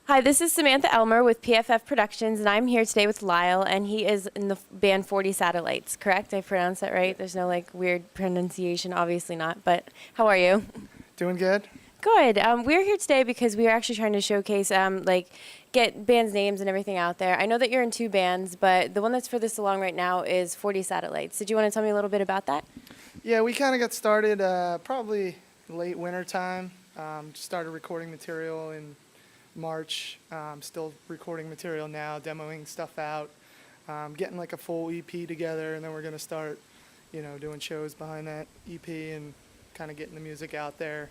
Hi, this is Samantha Elmer with PFF Productions, and I'm here today with Lyle, and he is in the band 40 Satellites, correct? I pronounced that right? There's no weird pronunciation, obviously not, but how are you? Doing good. Good. We're here today because we are actually trying to showcase, get bands' names and everything out there. I know that you're in two bands, but the one that's furthest along right now is 40 Satellites. Did you want to tell me a little bit about that? Yeah, we kind of got started probably late winter time. Just started recording material in March. Still recording material now, demoing stuff out, getting like a full EP together, and then we're gonna start, doing shows behind that EP and kind of getting the music out there,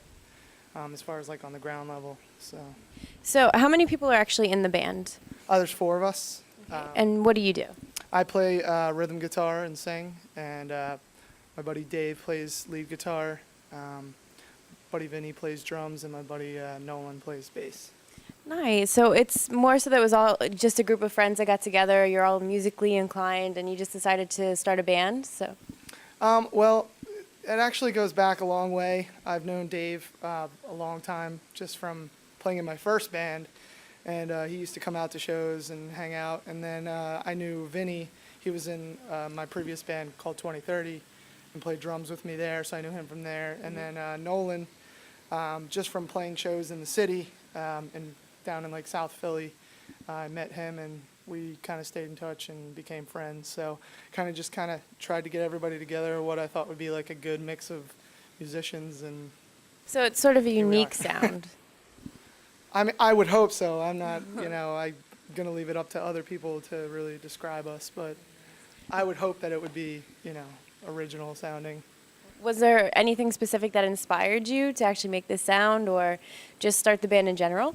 as far as like on the ground level. So how many people are actually in the band? There's four of us. And what do you do? I play rhythm guitar and sing, and my buddy Dave plays lead guitar. Buddy Vinny plays drums, and my buddy Nolan plays bass. Nice. So it's more so that it was all just a group of friends that got together. You're all musically inclined, and you just decided to start a band. So. Well, it actually goes back a long way. I've known Dave a long time, just from playing in my first band, and he used to come out to shows and hang out. And then I knew Vinny. He was in my previous band called 2030 and played drums with me there, so I knew him from there. And then Nolan, just from playing shows in the city and down in like South Philly, I met him and we kind of stayed in touch and became friends. So kind of tried to get everybody together, what I thought would be like a good mix of musicians. And so it's sort of a unique sound. I mean, I would hope so. I'm not, I'm gonna leave it up to other people to really describe us, but I would hope that it would be, original sounding. Was there anything specific that inspired you to actually make this sound, or just start the band in general?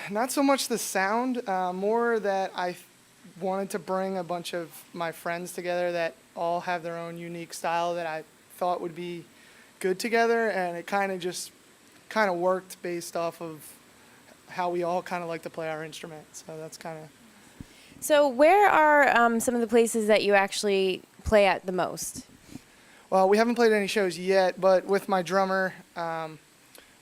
Not so much the sound, more that I wanted to bring a bunch of my friends together that all have their own unique style that I thought would be good together, and it kind of worked based off of how we all kind of like to play our instrument. So that's kind of. So where are some of the places that you actually play at the most? Well, we haven't played any shows yet, but with my drummer,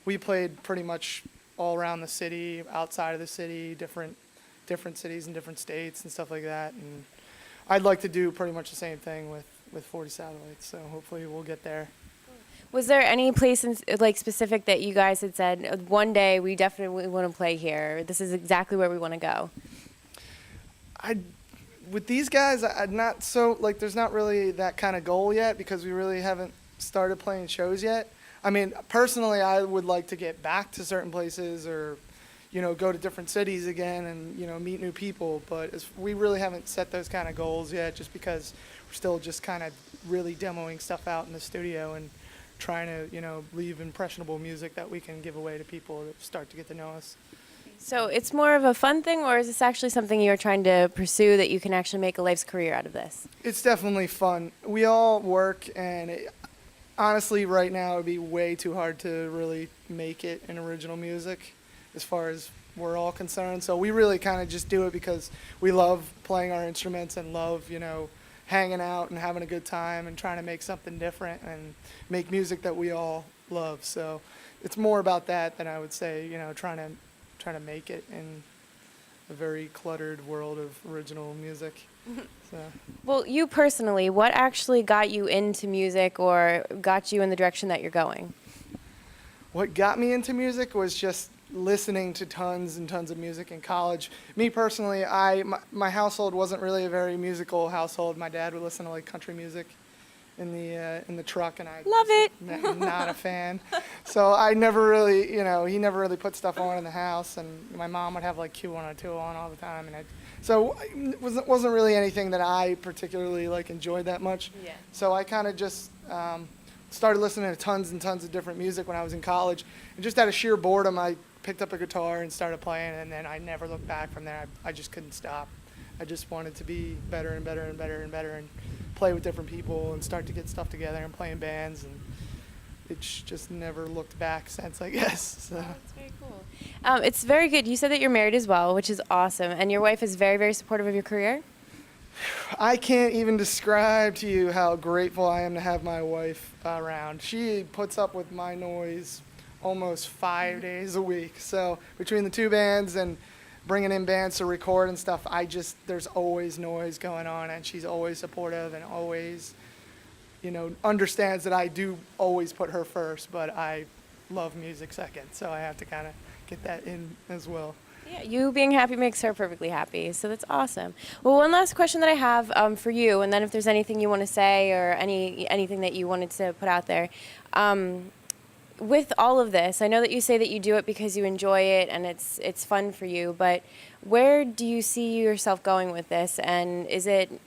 we played pretty much all around the city, outside of the city, different cities and different states and stuff like that. And I'd like to do pretty much the same thing with 40 Satellites, so hopefully we'll get there. Was there any place specific that you guys had said, one day we definitely want to play here, this is exactly where we want to go? With these guys, I'm not so, there's not really that kind of goal yet because we really haven't started playing shows yet. I mean, personally, I would like to get back to certain places or, go to different cities again and, meet new people. But we really haven't set those kind of goals yet just because we're still just kind of really demoing stuff out in the studio and trying to, leave impressionable music that we can give away to people that start to get to know us. So it's more of a fun thing, or is this actually something you're trying to pursue that you can actually make a life's career out of this? It's definitely fun. We all work, and honestly, right now, it would be way too hard to really make it in original music as far as we're all concerned. So we really kind of just do it because we love playing our instruments and love, hanging out and having a good time and trying to make something different and make music that we all love. So it's more about that than I would say, trying to make it in a very cluttered world of original music. So. Well, you personally, what actually got you into music or got you in the direction that you're going? What got me into music was just listening to tons and tons of music in college. Me personally, my household wasn't really a very musical household. My dad would listen to country music in the truck, and I love it. Not a fan. So I never really, he never really put stuff on in the house, and my mom would have Q102 on all the time, and so it wasn't really anything that I particularly enjoyed that much. Yeah. So I kind of just started listening to tons and tons of different music when I was in college, and just out of sheer boredom, I picked up a guitar and started playing, and then I never looked back from there. I just couldn't stop. I just wanted to be better and better and better and better and play with different people and start to get stuff together and play in bands, and it's just never looked back since, I guess. So. That's very cool. It's very good. You said that you're married as well, which is awesome, and your wife is very, very supportive of your career? I can't even describe to you how grateful I am to have my wife around. She puts up with my noise almost 5 days a week. So between the two bands and bringing in bands to record and stuff, there's always noise going on, and she's always supportive and always, understands that I do always put her first, but I love music second. So I have to kind of get that in as well. Yeah, you being happy makes her perfectly happy, so that's awesome. Well, one last question that I have for you, and then if there's anything you want to say or anything that you wanted to put out there. With all of this, I know that you say that you do it because you enjoy it and it's fun for you, but where do you see yourself going with this? And is it,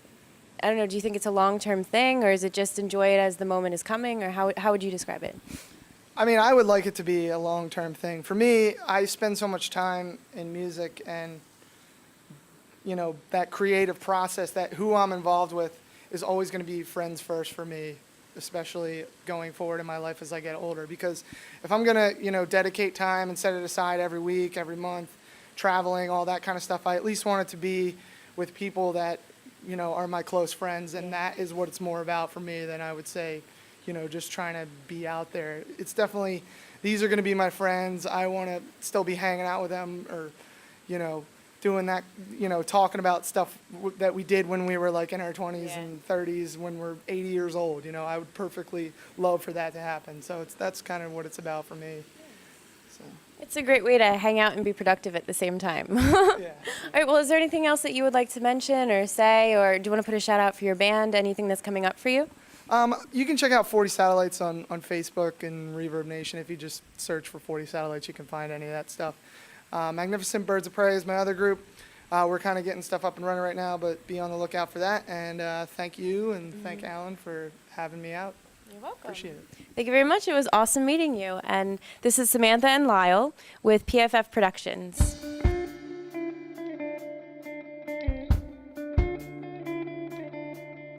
I don't know, do you think it's a long-term thing, or is it just enjoy it as the moment is coming, or how would you describe it? I mean, I would like it to be a long-term thing. For me, I spend so much time in music and, that creative process, that who I'm involved with is always going to be friends first for me, especially going forward in my life as I get older. Because if I'm going to, dedicate time and set it aside every week, every month, traveling, all that kind of stuff, I at least want it to be with people that, are my close friends. And that is what it's more about for me than I would say, just trying to be out there. It's definitely, these are going to be my friends. I want to still be hanging out with them, or, doing that, talking about stuff that we did when we were like in our 20s and 30s, when we're 80 years old. I would perfectly love for that to happen. So that's kind of what it's about for me. So. It's a great way to hang out and be productive at the same time. Yeah. All right, well, is there anything else that you would like to mention or say, or do you want to put a shout out for your band, anything that's coming up for you? You can check out 40 Satellites on Facebook and Reverb Nation. If you just search for 40 Satellites, you can find any of that stuff. Magnificent Birds of Prey is my other group. We're kind of getting stuff up and running right now, but be on the lookout for that. And thank you, and thank Alan for having me out. You're welcome. Appreciate it. Thank you very much. It was awesome meeting you. And this is Samantha and Lyle with PFF Productions.